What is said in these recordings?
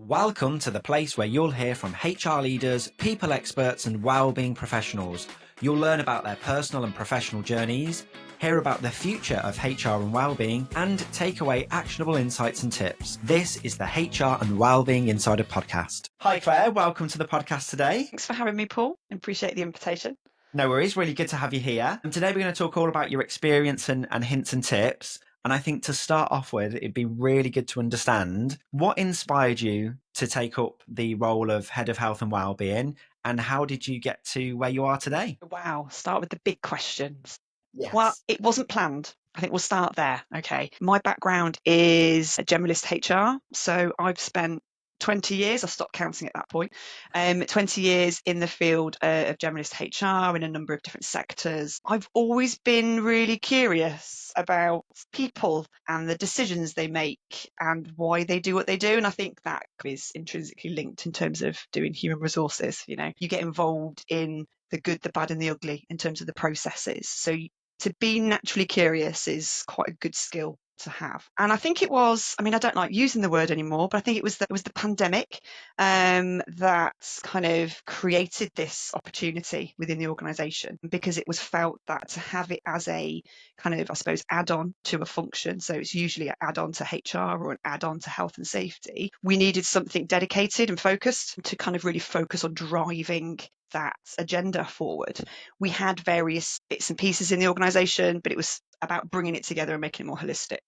Welcome to the place where you'll hear from HR leaders, people experts, and wellbeing professionals. You'll learn about their personal and professional journeys, hear about the future of HR and wellbeing, and take away actionable insights and tips. This is the HR and Wellbeing Insider Podcast. Hi Claire, welcome to the podcast today. Thanks for having me, Paul. I appreciate the invitation. No worries, really good to have you here. And today we're going to talk all about your experience and hints and tips. And I think to start off with, it'd be really good to understand what inspired you to take up the role of Head of Health and Wellbeing, and how did you get to where you are today? Wow, start with the big questions. Yes. Well, it wasn't planned. I think we'll start there. Okay. My background is a generalist HR. So I've spent 20 years, I stopped counting at that point, 20 years in the field of generalist HR in a number of different sectors. I've always been really curious about people and the decisions they make and why they do what they do. And I think that is intrinsically linked in terms of doing human resources. You know, you get involved in the good, the bad, and the ugly in terms of the processes. So to be naturally curious is quite a good skill to have. And I think it was, I mean, I don't like using the word anymore, but I think it was the pandemic that kind of created this opportunity within the organisation, because it was felt that to have it as a kind of, I suppose, add-on to a function, so it's usually an add-on to HR or an add-on to health and safety, we needed something dedicated and focused to kind of really focus on driving that agenda forward. We had various bits and pieces in the organisation, but it was about bringing it together and making it more holistic.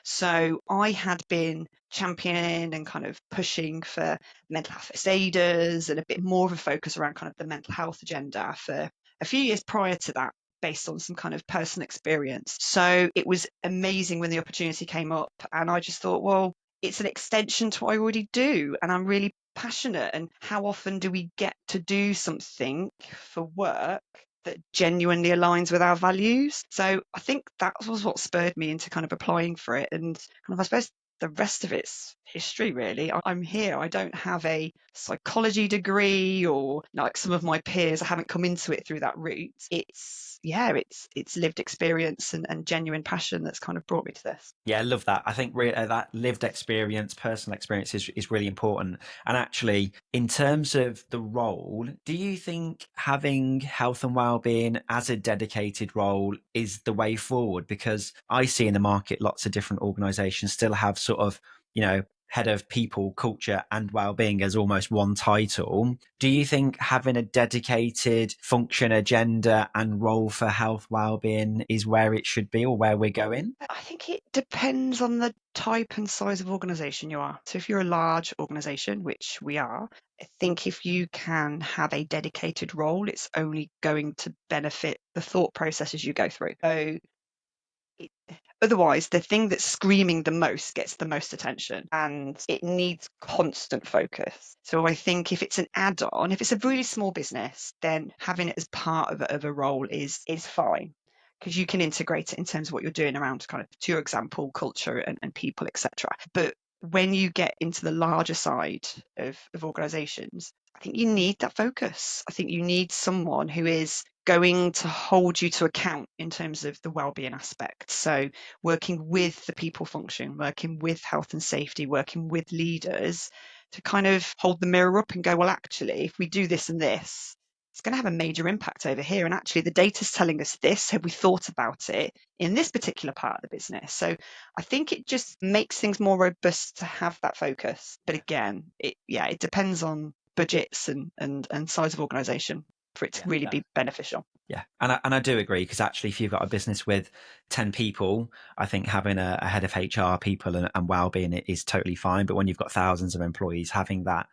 So I had been championing and kind of pushing for mental health first aiders and a bit more of a focus around kind of the mental health agenda for a few years prior to that, based on some kind of personal experience. So it was amazing when the opportunity came up, and I just thought, well, it's an extension to what I already do, and I'm really passionate. And how often do we get to do something for work that genuinely aligns with our values? So I think that was what spurred me into kind of applying for it. And kind of, I suppose, the rest of it's history, really. I'm here. I don't have a psychology degree, or like some of my peers, I haven't come into it through that route. It's lived experience and genuine passion that's kind of brought me to this. Yeah, I love that. I think that lived experience, personal experience is really important. And actually, in terms of the role, do you think having health and wellbeing as a dedicated role is the way forward? Because I see in the market lots of different organizations still have sort of, head of people, culture, and wellbeing as almost one title. Do you think having a dedicated function, agenda, and role for health wellbeing is where it should be, or where we're going? I think it depends on the type and size of organisation you are. So if you're a large organisation, which we are, I think if you can have a dedicated role, it's only going to benefit the thought processes you go through. So otherwise, the thing that's screaming the most gets the most attention, and it needs constant focus. So I think if it's an add-on, if it's a really small business, then having it as part of a role is fine, because you can integrate it in terms of what you're doing around kind of, to your example, culture and people, etc. But when you get into the larger side of organizations, I think you need that focus. I think you need someone who is going to hold you to account in terms of the wellbeing aspect. So working with the people function, working with health and safety, working with leaders to kind of hold the mirror up and go, well, actually, if we do this and this, it's going to have a major impact over here. And actually, the data's telling us this. Have we thought about it in this particular part of the business? So I think it just makes things more robust to have that focus. But again, it depends on budgets and size of organisation for it to really be beneficial. Yeah, and I do agree, because actually, if you've got a business with 10 people, I think having a head of HR, people, and wellbeing is totally fine. But when you've got thousands of employees, having that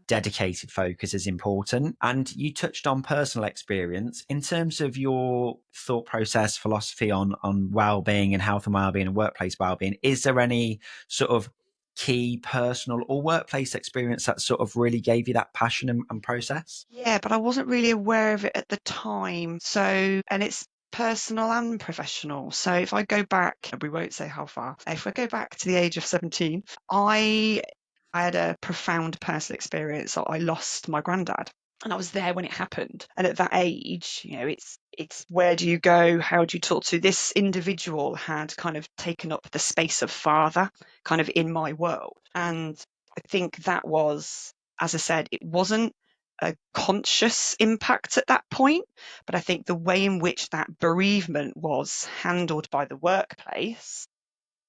dedicated focus is important. And you touched on personal experience. In terms of your thought process, philosophy on wellbeing and health and wellbeing and workplace wellbeing, is there any sort of key personal or workplace experience that sort of really gave you that passion and process? Yeah, but I wasn't really aware of it at the time. So, and it's personal and professional. So if I go back, we won't say how far, if I go back to the age of 17, I had a profound personal experience. I lost my granddad, and I was there when it happened. And at that age, it's where do you go? How do you talk to this individual? Had kind of taken up the space of father kind of in my world. And I think that was, as I said, it wasn't a conscious impact at that point, but I think the way in which that bereavement was handled by the workplace,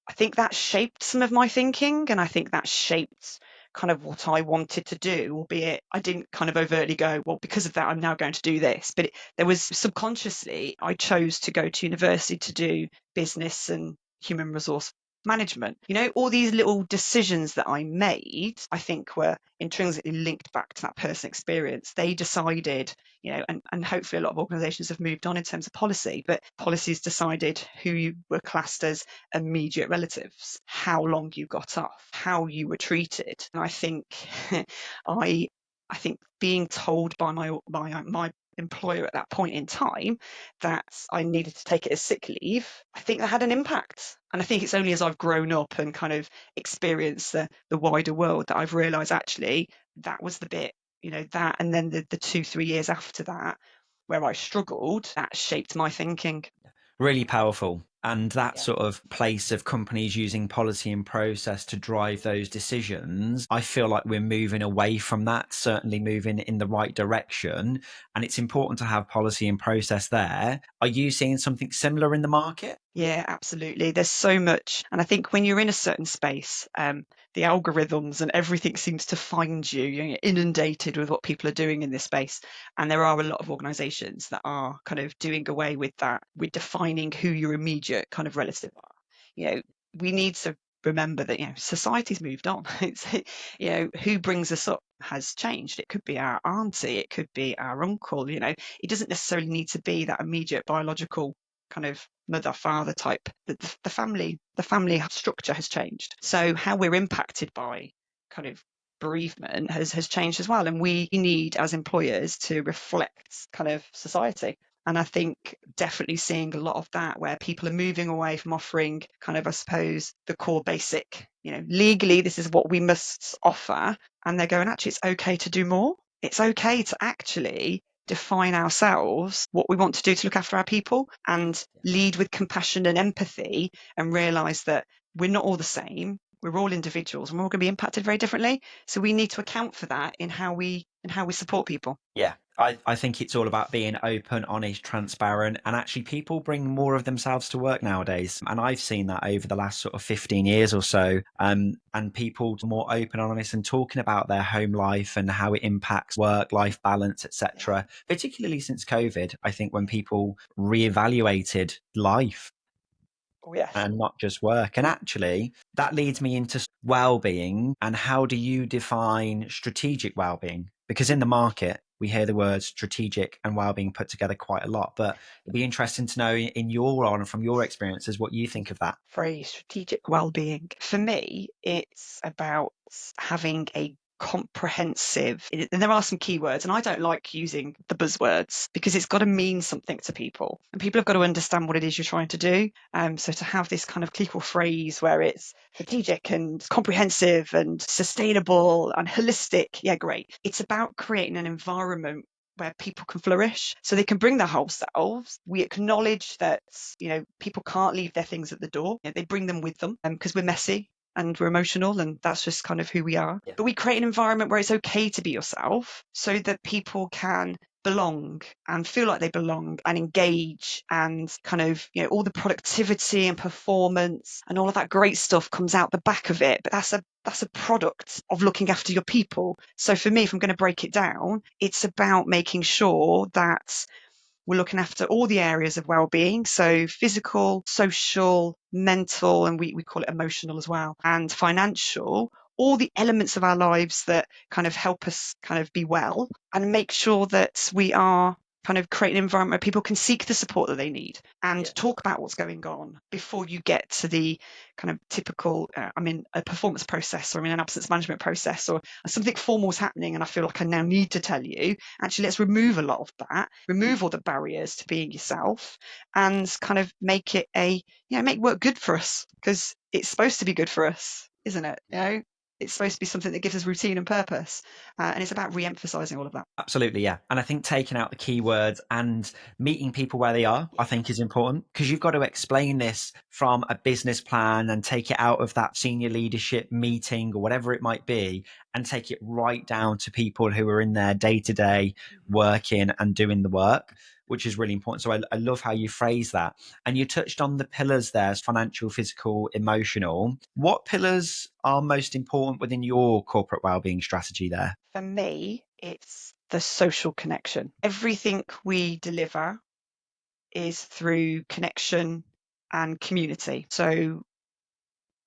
I think that shaped some of my thinking, and I think that shaped kind of what I wanted to do, albeit I didn't kind of overtly go, well, because of that, I'm now going to do this. But there was subconsciously, I chose to go to university to do business and human resource management. All these little decisions that I made, I think were intrinsically linked back to that personal experience. They decided, and hopefully a lot of organizations have moved on in terms of policy, but policies decided who you were classed as immediate relatives, how long you got off, how you were treated. And I think I I think being told by my employer at that point in time that I needed to take it as sick leave, I think that had an impact. And I think it's only as I've grown up and kind of experienced the wider world that I've realised actually that was the bit, that, and then the 2-3 years after that where I struggled, that shaped my thinking. Really powerful. And that Yeah. sort of place of companies using policy and process to drive those decisions, I feel like we're moving away from that, certainly moving in the right direction. And it's important to have policy and process there. Are you seeing something similar in the market? Yeah, absolutely. There's so much. And I think when you're in a certain space, the algorithms and everything seems to find you. You're inundated with what people are doing in this space. And there are a lot of organizations that are kind of doing away with that, with defining who your immediate kind of relative are. We need to remember that, society's moved on. It's, who brings us up has changed. It could be our auntie, it could be our uncle, it doesn't necessarily need to be that immediate biological kind of mother father type. The family structure has changed, so how we're impacted by kind of bereavement has changed as well, and we need as employers to reflect kind of society. And I think definitely seeing a lot of that where people are moving away from offering kind of, I suppose, the core basic, legally this is what we must offer, and they're going, actually it's okay to do more. It's okay to actually define ourselves, what we want to do to look after our people, and lead with compassion and empathy, and realize that we're not all the same. We're all individuals and we're all going to be impacted very differently. So we need to account for that in how we support people. Yeah. I think it's all about being open, honest, transparent, and actually people bring more of themselves to work nowadays. And I've seen that over the last sort of 15 years or so. And people more open and honest and talking about their home life and how it impacts work-life balance, etc. Particularly since COVID, I think when people reevaluated life Oh yes. and not just work. And actually, that leads me into well-being. And how do you define strategic well-being? Because in the market, we hear the words strategic and well-being put together quite a lot. But it'd be interesting to know in your role and from your experiences what you think of that. Phrase strategic well-being. For me, it's about having a comprehensive, and there are some keywords, and I don't like using the buzzwords because it's got to mean something to people, and people have got to understand what it is you're trying to do. So to have this kind of clinical phrase where it's strategic and comprehensive and sustainable and holistic, yeah, great. It's about creating an environment where people can flourish so they can bring their whole selves. We acknowledge that, people can't leave their things at the door. They bring them with them because we're messy and we're emotional, and that's just kind of who we are. Yeah. But we create an environment where it's okay to be yourself so that people can belong and feel like they belong and engage, and kind of, all the productivity and performance and all of that great stuff comes out the back of it. But that's a product of looking after your people. So for me, if I'm going to break it down, it's about making sure that we're looking after all the areas of well-being, so physical, social, mental, and we call it emotional as well, and financial, all the elements of our lives that kind of help us kind of be well, and make sure that we are kind of create an environment where people can seek the support that they need and talk about what's going on before you get to the kind of typical, I'm in a performance process or I'm in an absence management process or something formal is happening and I feel like I now need to tell you. Actually, let's remove a lot of that, remove all the barriers to being yourself, and kind of make it make work good for us, because it's supposed to be good for us, isn't it? It's supposed to be something that gives us routine and purpose. And it's about re-emphasizing all of that. Absolutely, yeah. And I think taking out the keywords and meeting people where they are, I think is important, because you've got to explain this from a business plan and take it out of that senior leadership meeting or whatever it might be, and take it right down to people who are in their day to day working and doing the work, which is really important. So I love how you phrase that. And you touched on the pillars there: financial, physical, emotional. What pillars are most important within your corporate wellbeing strategy there? For me, it's the social connection. Everything we deliver is through connection and community. So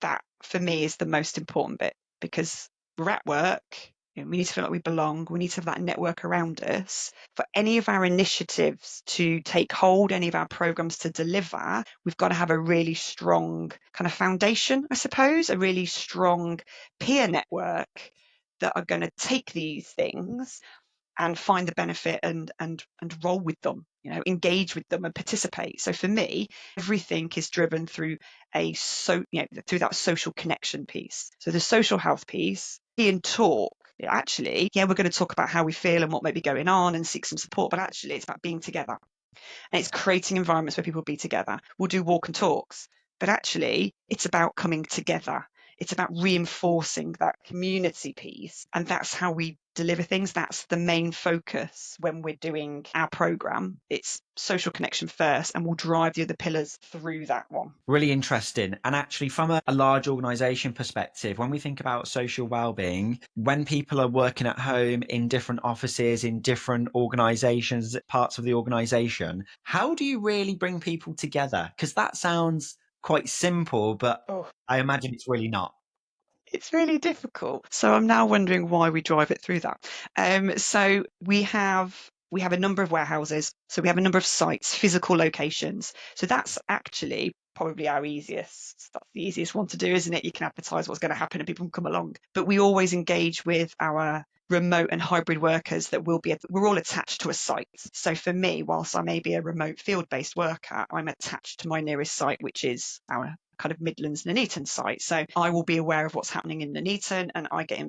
that for me is the most important bit, because we're at work, we need to feel like we belong. We need to have that network around us. For any of our initiatives to take hold, any of our programs to deliver, we've got to have a really strong kind of foundation, I suppose, a really strong peer network that are going to take these things and find the benefit and roll with them, engage with them and participate. So for me, everything is driven through through that social connection piece. So the social health piece, and talk. Actually, we're going to talk about how we feel and what may be going on and seek some support, but actually it's about being together. And it's creating environments where people be together. We'll do walk and talks, but actually it's about coming together. It's about reinforcing that community piece. And that's how we deliver things. That's the main focus when we're doing our program. It's social connection first, and we'll drive the other pillars through that one. Really interesting. And actually, from a large organization perspective, when we think about social well-being, when people are working at home in different offices, in different organizations, parts of the organization, how do you really bring people together? Because that sounds quite simple, but Oh, I imagine it's really not. it's really difficult. So I'm now wondering why we drive it through that. So we have a number of warehouses. So we have a number of sites, physical locations. So that's actually probably that's the easiest one to do, isn't it? You can advertise what's going to happen and people can come along. But we always engage with our remote and hybrid workers that we're all attached to a site. So for me, whilst I may be a remote field-based worker, I'm attached to my nearest site, which is our kind of Midlands Nuneaton site. So I will be aware of what's happening in Nuneaton, and I get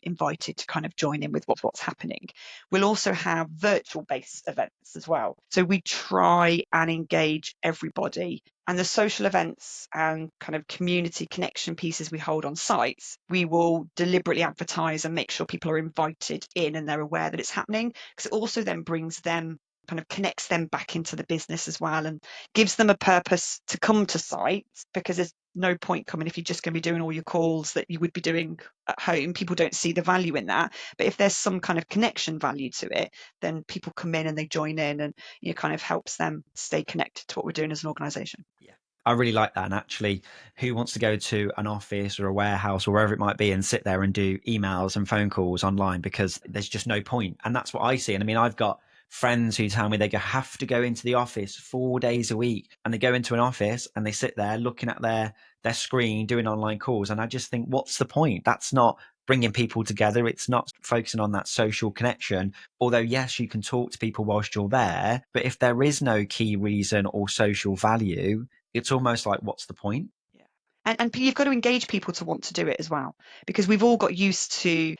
invited to kind of join in with what's happening. We'll also have virtual based events as well. So we try and engage everybody. And the social events and kind of community connection pieces we hold on sites, we will deliberately advertise and make sure people are invited in and they're aware that it's happening, because it also then brings them, kind of connects them back into the business as well, and gives them a purpose to come to sites, because there's no point coming if you're just going to be doing all your calls that you would be doing at home. People don't see the value in that. But if there's some kind of connection value to it, then people come in and they join in, and it kind of helps them stay connected to what we're doing as an organization. Yeah. I really like that. And actually, who wants to go to an office or a warehouse or wherever it might be and sit there and do emails and phone calls online? Because there's just no point. And that's what I see. And I mean, I've got friends who tell me have to go into the office 4 days a week, and they go into an office and they sit there looking at their screen doing online calls. And I just think, what's the point? That's not bringing people together. It's not focusing on that social connection. Although, yes, you can talk to people whilst you're there, but if there is no key reason or social value, it's almost like, what's the point? Yeah. And you've got to engage people to want to do it as well, because we've all got used to,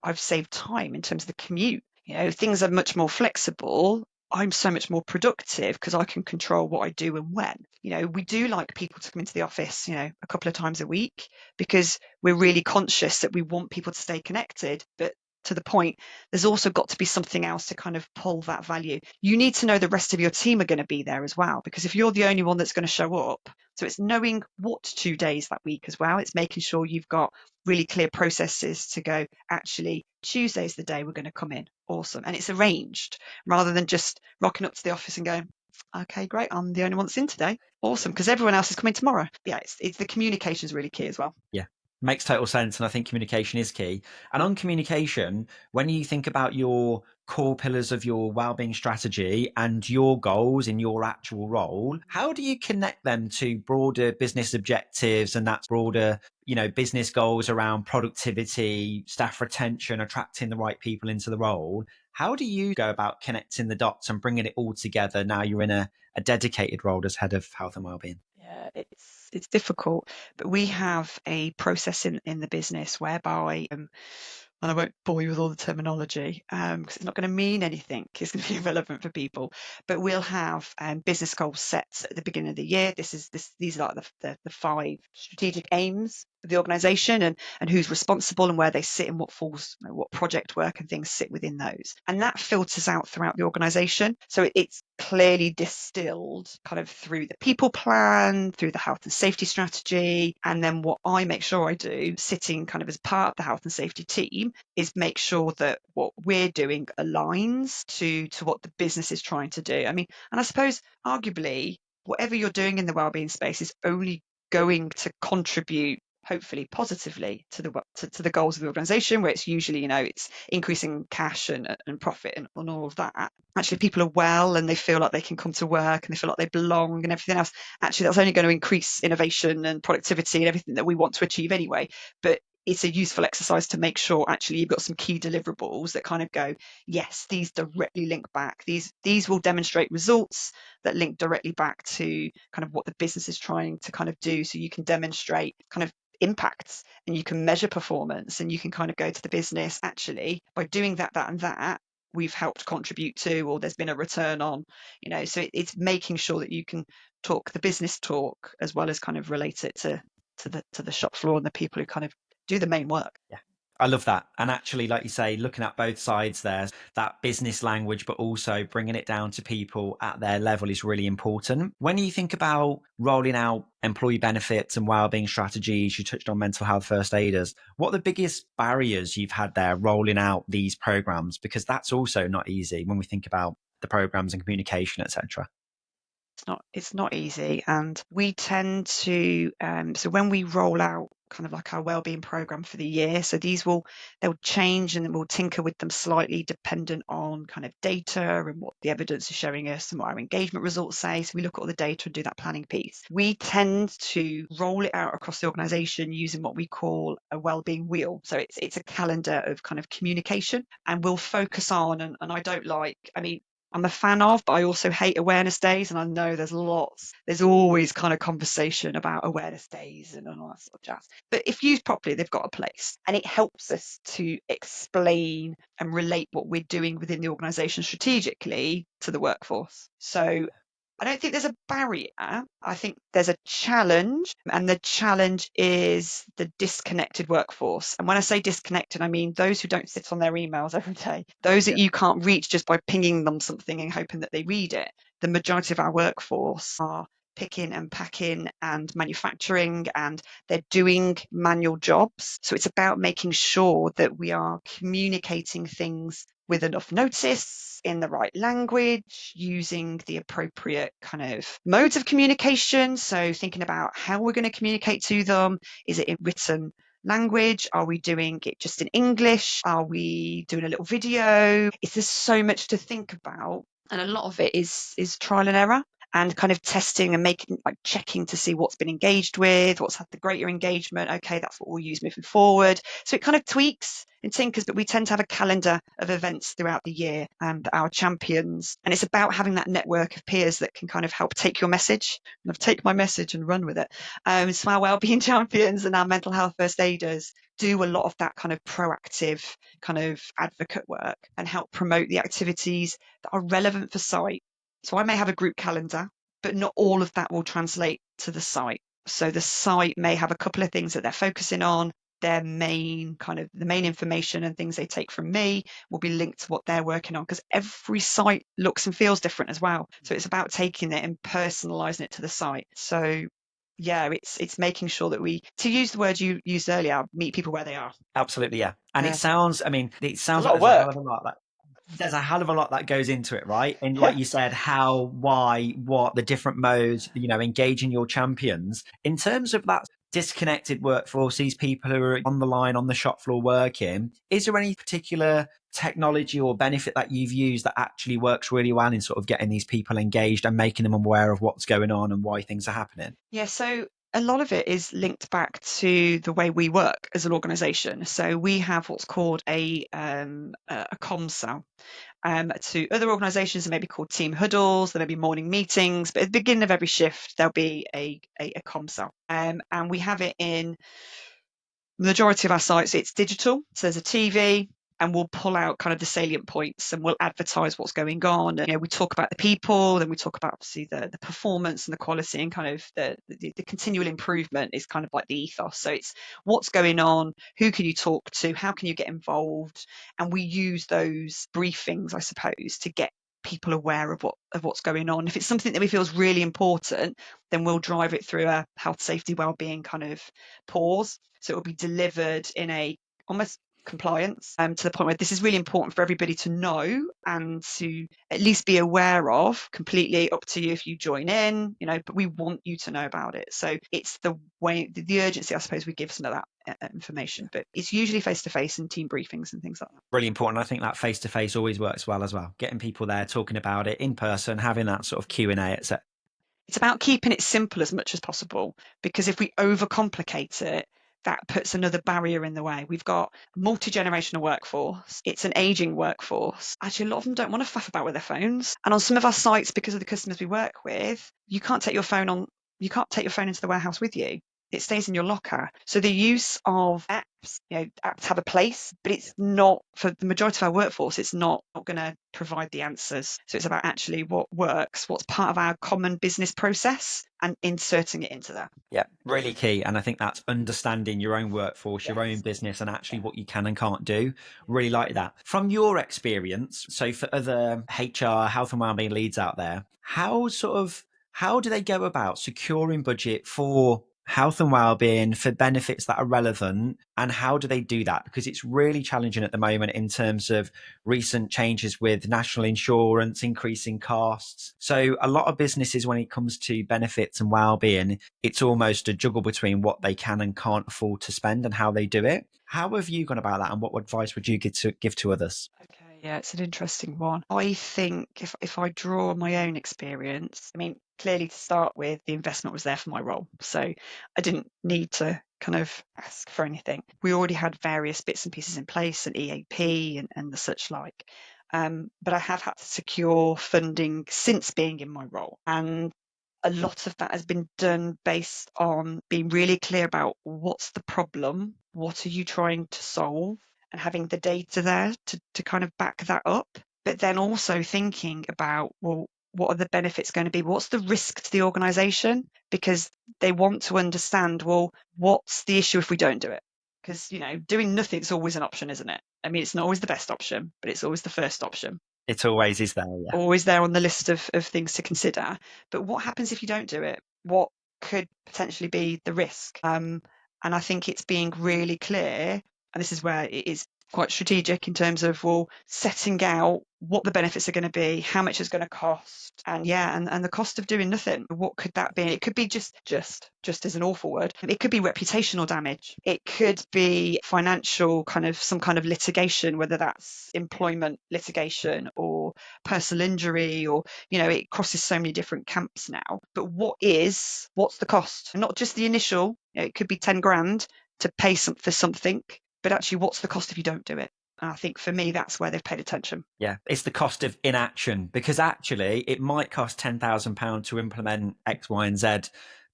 I've saved time in terms of the commute. Things are much more flexible. I'm so much more productive because I can control what I do and when. We do like people to come into the office, a couple of times a week, because we're really conscious that we want people to stay connected. But to the point, there's also got to be something else to kind of pull that value. You need to know the rest of your team are going to be there as well, because if you're the only one that's going to show up, so it's knowing what 2 days that week as well. It's making sure you've got really clear processes to go, actually, Tuesday's the day we're going to come in. Awesome. And it's arranged, rather than just rocking up to the office and going, okay, great, I'm the only one that's in today. Awesome, because everyone else is coming tomorrow. Yeah, it's the communication is really key as well. Yeah, makes total sense. And I think communication is key. And on communication, when you think about your core pillars of your wellbeing strategy and your goals in your actual role, how do you connect them to broader business objectives and that's broader, business goals around productivity, staff retention, attracting the right people into the role? How do you go about connecting the dots and bringing it all together now you're in a dedicated role as head of health and wellbeing? Yeah, it's difficult, but we have a process in the business whereby, and I won't bore you with all the terminology because it's not going to mean anything. It's going to be irrelevant for people. But we'll have business goals set at the beginning of the year. These are like the 5 strategic aims of the organisation, and who's responsible and where they sit and what falls, what project work and things sit within those. And that filters out throughout the organisation. So it's clearly distilled kind of through the people plan, through the health and safety strategy. And then what I make sure I do, sitting kind of as part of the health and safety team, is make sure that what we're doing aligns to what the business is trying to do. I mean, and I suppose arguably whatever you're doing in the wellbeing space is only going to contribute hopefully positively to the goals of the organization, where it's usually, it's increasing cash and profit and all of that. Actually, people are well and they feel like they can come to work and they feel like they belong and everything else. Actually, that's only going to increase innovation and productivity and everything that we want to achieve anyway. But it's a useful exercise to make sure actually you've got some key deliverables that kind of go, yes, these directly link back. These will demonstrate results that link directly back to kind of what the business is trying to kind of do. So you can demonstrate kind of impacts and you can measure performance, and you can kind of go to the business, actually, by doing that, and that, we've helped contribute to, or there's been a return on, so it's making sure that you can talk the business talk as well as kind of relate it to the shop floor and the people who kind of do the main work. Yeah. I love that. And actually, like you say, looking at both sides there, that business language, but also bringing it down to people at their level is really important. When you think about rolling out employee benefits and wellbeing strategies, you touched on mental health first aiders. What are the biggest barriers you've had there rolling out these programs? Because that's also not easy when we think about the programs and communication, etc. It's not easy, and we tend to so when we roll out kind of like our wellbeing program for the year, so they'll change and we'll tinker with them slightly dependent on kind of data and what the evidence is showing us and what our engagement results say. So we look at all the data and do that planning piece. We tend to roll it out across the organization using what we call a wellbeing wheel. So it's a calendar of kind of communication, and we'll focus on, and I'm a fan of, but I also hate awareness days. And I know there's always kind of conversation about awareness days and all that sort of jazz. But if used properly, they've got a place, and it helps us to explain and relate what we're doing within the organisation strategically to the workforce. So I don't think there's a barrier. I think there's a challenge, and the challenge is the disconnected workforce. And when I say disconnected, I mean those who don't sit on their emails every day, those that you can't reach just by pinging them something and hoping that they read it. The majority of our workforce are picking and packing and manufacturing, and they're doing manual jobs. So it's about making sure that we are communicating things with enough notice, in the right language, using the appropriate kind of modes of communication. So thinking about how we're going to communicate to them. Is it in written language? Are we doing it just in English? Are we doing a little video? There's so much to think about. And a lot of it is trial and error, and kind of testing and checking to see what's been engaged with, what's had the greater engagement. Okay, that's what we'll use moving forward. So it kind of tweaks and tinkers, but we tend to have a calendar of events throughout the year, that our champions, and it's about having that network of peers that can kind of help take your message and take my message and run with it. So our wellbeing champions and our mental health first aiders do a lot of that kind of proactive kind of advocate work and help promote the activities that are relevant for site. So I may have a group calendar, but not all of that will translate to the site. So the site may have a couple of things that they're focusing on. The main information and things they take from me will be linked to what they're working on, because every site looks and feels different as well. So it's about taking it and personalizing it to the site. So yeah, it's making sure that to use the word you used earlier, meet people where they are. Absolutely, yeah. And it sounds like It's a lot like of there's a hell work. of a lot there's a hell of a lot that goes into it, right? And Yeah. like you said, how, why, what, the different modes, engaging your champions. In terms of that disconnected workforce, these people who are on the line, on the shop floor working, is there any particular technology or benefit that you've used that actually works really well in sort of getting these people engaged and making them aware of what's going on and why things are happening? Yeah, so a lot of it is linked back to the way we work as an organisation. So we have what's called a comms cell. To other organisations, they may be called team huddles, there may be morning meetings, but at the beginning of every shift, there'll be a comms cell. And we have it in the majority of our sites, it's digital. So there's a TV, and we'll pull out kind of the salient points and we'll advertise what's going on. And, we talk about the people, then we talk about obviously the performance and the quality, and kind of the continual improvement is kind of like the ethos. So it's what's going on, who can you talk to, how can you get involved, and we use those briefings, I suppose, to get people aware of what's going on. If it's something that we feel is really important, then we'll drive it through a health, safety, wellbeing kind of pause. So it will be delivered in a almost compliance to the point where this is really important for everybody to know and to at least be aware of. Completely up to you if you join in, but we want you to know about it. So it's the way, the urgency, I suppose, we give some of that information, but it's usually face-to-face and team briefings and things like that. Really important. I think that face-to-face always works well as well. Getting people there, talking about it in person, having that sort of Q&A, etc. It's about keeping it simple as much as possible, because if we overcomplicate it, that puts another barrier in the way. We've got a multi-generational workforce. It's an aging workforce. Actually, a lot of them don't want to faff about with their phones. And on some of our sites, because of the customers we work with, you can't take your phone into the warehouse with you. It stays in your locker. So the use of apps, apps have a place, but it's not, for the majority of our workforce, it's not going to provide the answers. So it's about actually what works, what's part of our common business process, and inserting it into that. Yeah, really key. And I think that's understanding your own workforce, your own business, and actually what you can and can't do. Really like that. From your experience, so for other HR, health and wellbeing leads out there, how do they go about securing budget for health and wellbeing, for benefits that are relevant, and how do they do that? Because it's really challenging at the moment in terms of recent changes with national insurance, increasing costs. So a lot of businesses, when it comes to benefits and wellbeing, it's almost a juggle between what they can and can't afford to spend and how they do it. How have you gone about that, and what advice would you give to others? Okay, yeah, it's an interesting one. I think if I draw on my own experience, I mean, clearly to start with, the investment was there for my role. So I didn't need to kind of ask for anything. We already had various bits and pieces in place, and EAP and the such like. But I have had to secure funding since being in my role. And a lot of that has been done based on being really clear about what's the problem, what are you trying to solve, and having the data there to kind of back that up. But then also thinking about, well, what are the benefits going to be? What's the risk to the organisation? Because they want to understand, well, what's the issue if we don't do it? Because, doing nothing is always an option, isn't it? I mean, it's not always the best option, but it's always the first option. It always is there, yeah. Always there on the list of things to consider. But what happens if you don't do it? What could potentially be the risk? And I think it's being really clear, and this is where it is quite strategic in terms of, well, setting out what the benefits are going to be, how much it's going to cost, and the cost of doing nothing. What could that be? It could be just is an awful word. It could be reputational damage. It could be financial, some kind of litigation, whether that's employment litigation or personal injury, or it crosses so many different camps now. But what's the cost? And not just the initial. It could be 10 grand to pay for something, but actually, what's the cost if you don't do it? And I think for me, that's where they've paid attention. Yeah, it's the cost of inaction, because actually it might cost £10,000 to implement X, Y, and Z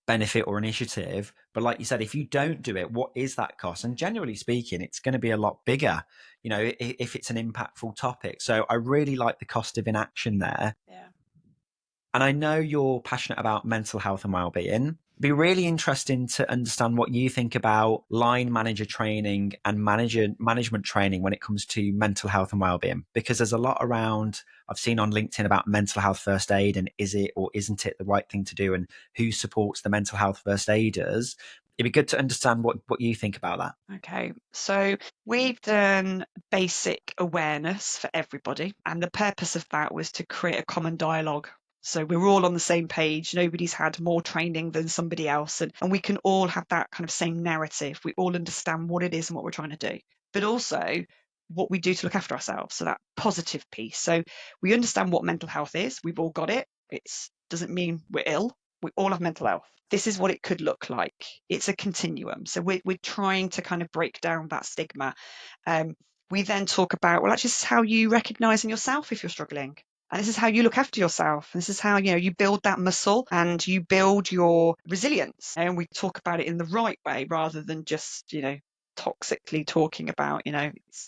benefit or initiative. But like you said, if you don't do it, what is that cost? And generally speaking, it's going to be a lot bigger, if it's an impactful topic. So I really like the cost of inaction there. Yeah. And I know you're passionate about mental health and wellbeing. It'd be really interesting to understand what you think about line manager training and management training when it comes to mental health and wellbeing, because there's a lot around, I've seen on LinkedIn about mental health first aid, and is it or isn't it the right thing to do, and who supports the mental health first aiders. It'd be good to understand what you think about that. Okay, so we've done basic awareness for everybody, and the purpose of that was to create a common dialogue. So we're all on the same page. Nobody's had more training than somebody else. And we can all have that kind of same narrative. We all understand what it is and what we're trying to do, but also what we do to look after ourselves. So that positive piece. So we understand what mental health is. We've all got it. It doesn't mean we're ill. We all have mental health. This is what it could look like. It's a continuum. So we're trying to kind of break down that stigma. We then talk about, well, actually, this is how you recognize in yourself if you're struggling. And this is how you look after yourself. This is how, you build that muscle and you build your resilience. And we talk about it in the right way rather than just, toxically talking about,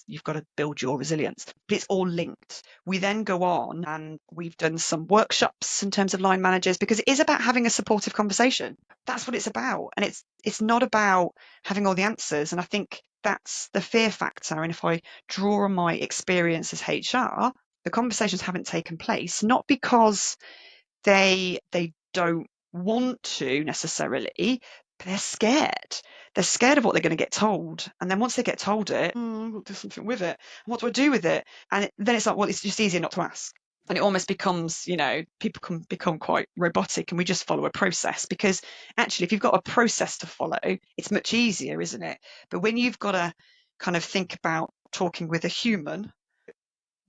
you've got to build your resilience. But it's all linked. We then go on and we've done some workshops in terms of line managers because it is about having a supportive conversation. That's what it's about. And it's not about having all the answers. And I think that's the fear factor. And if I draw on my experience as HR, the conversations haven't taken place, not because they don't want to necessarily, but they're scared. They're scared of what they're going to get told. And then once they get told it, I've got to do something with it. What do I do with it? And then it's like, well, it's just easier not to ask. And it almost becomes, people can become quite robotic and we just follow a process because actually, if you've got a process to follow, it's much easier, isn't it? But when you've got to kind of think about talking with a human,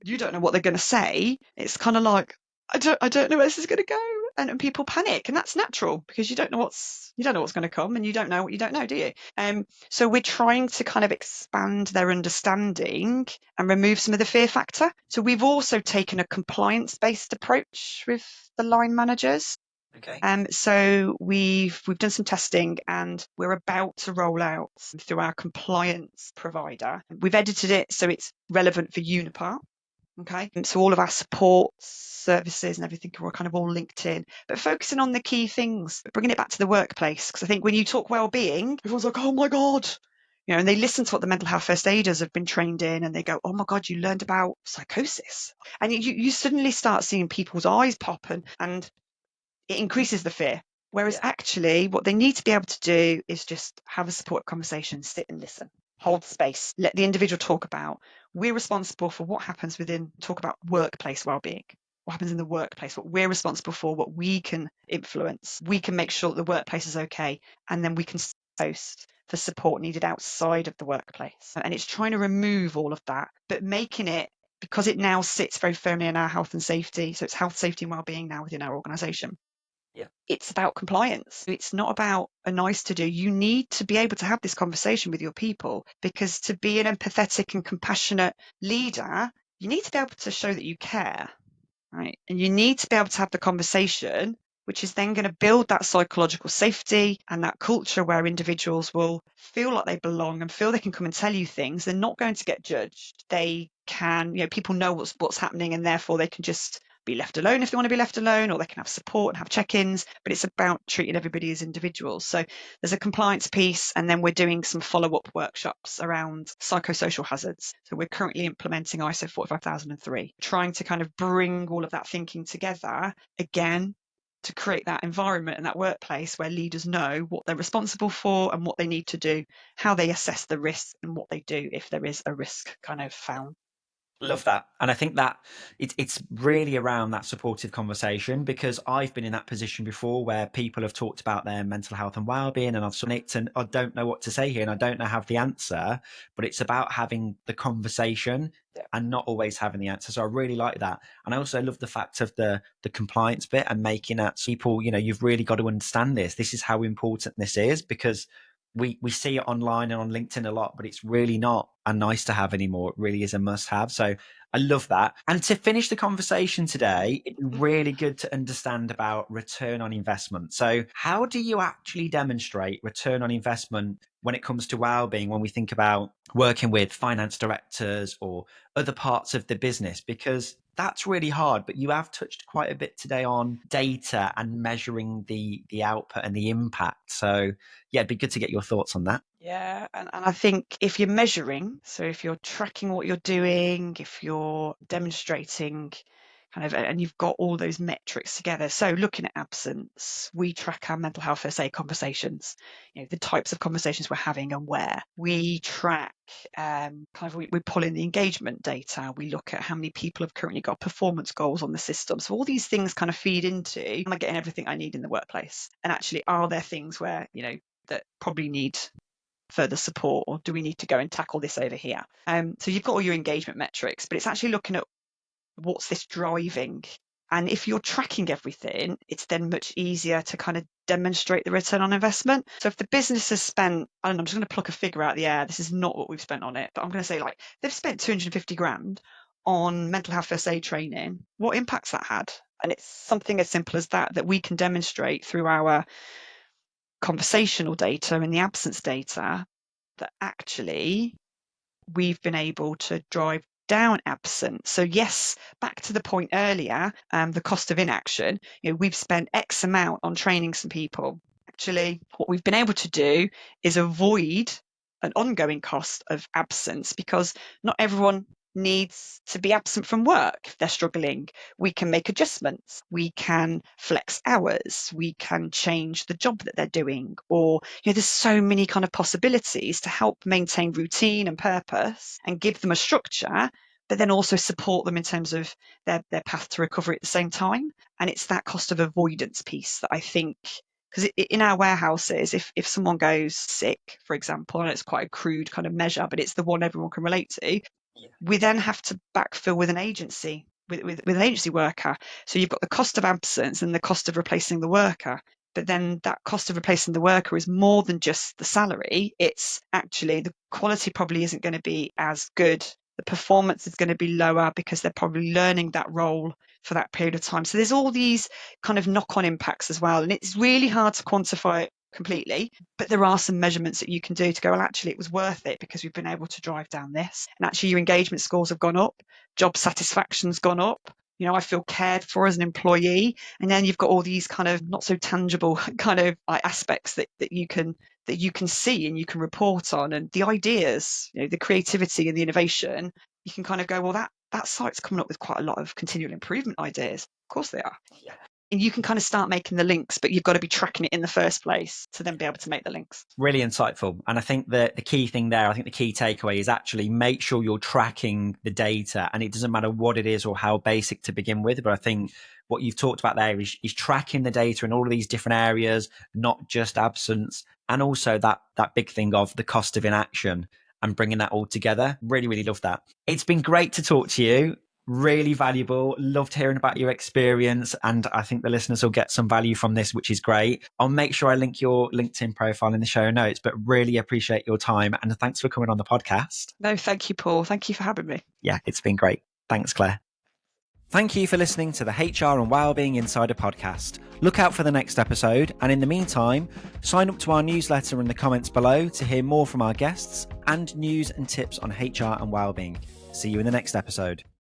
you don't know what they're going to say. It's kind of like, I don't know where this is going to go. And people panic, and that's natural because you don't know what's going to come, and you don't know what you don't know, do you? So we're trying to kind of expand their understanding and remove some of the fear factor. So we've also taken a compliance-based approach with the line managers. Okay. So we've done some testing and we're about to roll out through our compliance provider. We've edited it so it's relevant for Unipart. Okay, so all of our support services and everything are kind of all linked in, but focusing on the key things, bringing it back to the workplace. Because I think when you talk well-being, everyone's like, oh my God, and they listen to what the mental health first aiders have been trained in and they go, oh my God, you learned about psychosis. And you suddenly start seeing people's eyes pop and it increases the fear. Whereas actually what they need to be able to do is just have a support conversation, sit and listen, hold space, let the individual talk about. We're responsible for what happens talk about workplace wellbeing, what happens in the workplace, what we're responsible for, what we can influence. We can make sure that the workplace is okay. And then we can post for support needed outside of the workplace. And it's trying to remove all of that, but making it, because it now sits very firmly in our health and safety. So it's health, safety and wellbeing now within our organisation. It's about compliance. It's not about a nice to do. You need to be able to have this conversation with your people because to be an empathetic and compassionate leader, you need to be able to show that you care, right? And you need to be able to have the conversation, which is then going to build that psychological safety and that culture where individuals will feel like they belong and feel they can come and tell you things. They're not going to get judged. They can, people know what's happening and therefore they can just be left alone if they want to be left alone, or they can have support and have check-ins, but it's about treating everybody as individuals. So there's a compliance piece, and then we're doing some follow-up workshops around psychosocial hazards. So we're currently implementing ISO 45003, trying to kind of bring all of that thinking together again to create that environment and that workplace where leaders know what they're responsible for and what they need to do, how they assess the risk and what they do if there is a risk kind of found. Love that. And I think that it's really around that supportive conversation, because I've been in that position before where people have talked about their mental health and well-being and I've seen it and I don't know what to say here and I don't know have the answer, but it's about having the conversation and not always having the answer. So I really like that. And I also love the fact of the compliance bit and making that people, you've really got to understand this. This is how important this is, because we see it online and on LinkedIn a lot, but it's really not a nice to have anymore. It really is a must have. So I love that. And to finish the conversation today, it'd be really good to understand about return on investment. So how do you actually demonstrate return on investment when it comes to wellbeing, when we think about working with finance directors or other parts of the business? Because that's really hard, but you have touched quite a bit today on data and measuring the output and the impact. So yeah, it'd be good to get your thoughts on that. Yeah, and I think if you're measuring, so if you're tracking what you're doing, if you're demonstrating kind of, and you've got all those metrics together. So looking at absence, we track our mental health first aid conversations, the types of conversations we're having and where. We track, we pull in the engagement data. We look at how many people have currently got performance goals on the system. So all these things kind of feed into, am I getting everything I need in the workplace? And actually, are there things where, that probably need further support, or do we need to go and tackle this over here? So you've got all your engagement metrics, but it's actually looking at what's this driving And if you're tracking everything, it's then much easier to kind of demonstrate the return on investment. So if the business has spent, I don't know, I'm just going to pluck a figure out of the air. This is not what we've spent on it, but I'm going to say like they've spent 250 grand on mental health first aid training. What impact's that had? And it's something as simple as that we can demonstrate through our conversational data and the absence data that actually we've been able to drive down absence. So yes, back to the point earlier, the cost of inaction, we've spent X amount on training some people. Actually, what we've been able to do is avoid an ongoing cost of absence, because not everyone needs to be absent from work if they're struggling. We can make adjustments, we can flex hours, we can change the job that they're doing, or there's so many kind of possibilities to help maintain routine and purpose and give them a structure, but then also support them in terms of their path to recovery at the same time. And it's that cost of avoidance piece that I think, because in our warehouses, if someone goes sick, for example, and it's quite a crude kind of measure, but it's the one everyone can relate to, we then have to backfill with an agency, with an agency worker. So you've got the cost of absence and the cost of replacing the worker. But then that cost of replacing the worker is more than just the salary. It's actually the quality probably isn't going to be as good. The performance is going to be lower because they're probably learning that role for that period of time. So there's all these kind of knock-on impacts as well. And it's really hard to quantify it completely, but there are some measurements that you can do to go, well, actually it was worth it because we've been able to drive down this, and actually your engagement scores have gone up, job satisfaction's gone up, I feel cared for as an employee. And then you've got all these kind of not so tangible kind of aspects that you can see and you can report on, and the ideas, the creativity and the innovation. You can kind of go, well, that site's coming up with quite a lot of continual improvement ideas. Of course they are. Yeah. And you can kind of start making the links, but you've got to be tracking it in the first place to then be able to make the links. Really insightful. And I think that the key thing there, I think the key takeaway is actually make sure you're tracking the data, and it doesn't matter what it is or how basic to begin with. But I think what you've talked about there is tracking the data in all of these different areas, not just absence, and also that big thing of the cost of inaction and bringing that all together. Really, really love that. It's been great to talk to you. Really valuable. Loved hearing about your experience, and I think the listeners will get some value from this, which is great. I'll make sure I link your LinkedIn profile in the show notes, but really appreciate your time, and thanks for coming on the podcast. No, thank you, Paul. Thank you for having me. Yeah, it's been great. Thanks, Claire. Thank you for listening to the HR and Wellbeing Insider podcast. Look out for the next episode, and in the meantime, sign up to our newsletter in the comments below to hear more from our guests and news and tips on HR and wellbeing. See you in the next episode.